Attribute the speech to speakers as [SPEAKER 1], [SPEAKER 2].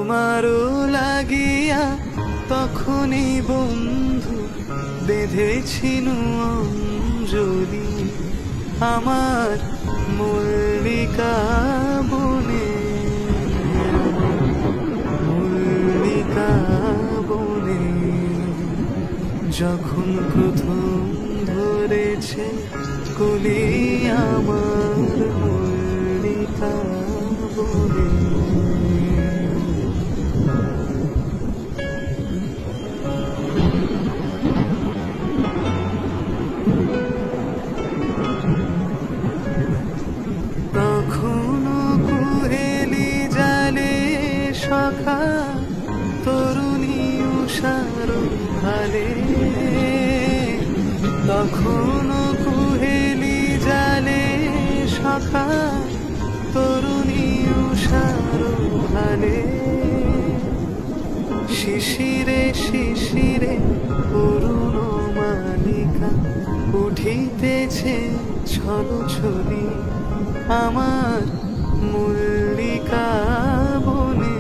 [SPEAKER 1] আমারও লাগিয়া তখনই বন্ধু বেঁধেছিনু অঞ্জলি আমার মল্লিকা বনে, মল্লিকা বনে। যখন প্রথম ধরেছে কলি আমার মল্লিকা বনে। তখনো কুহেলি জালে সখা তরুণী উষার ভালে, তখনো কুহেলি জালে সখা তরুণী উষার ভালে। শিশিরে শিশিরে অরুণ মালিকা উঠিতেছে ছলছলি আমার মল্লিকা বনে,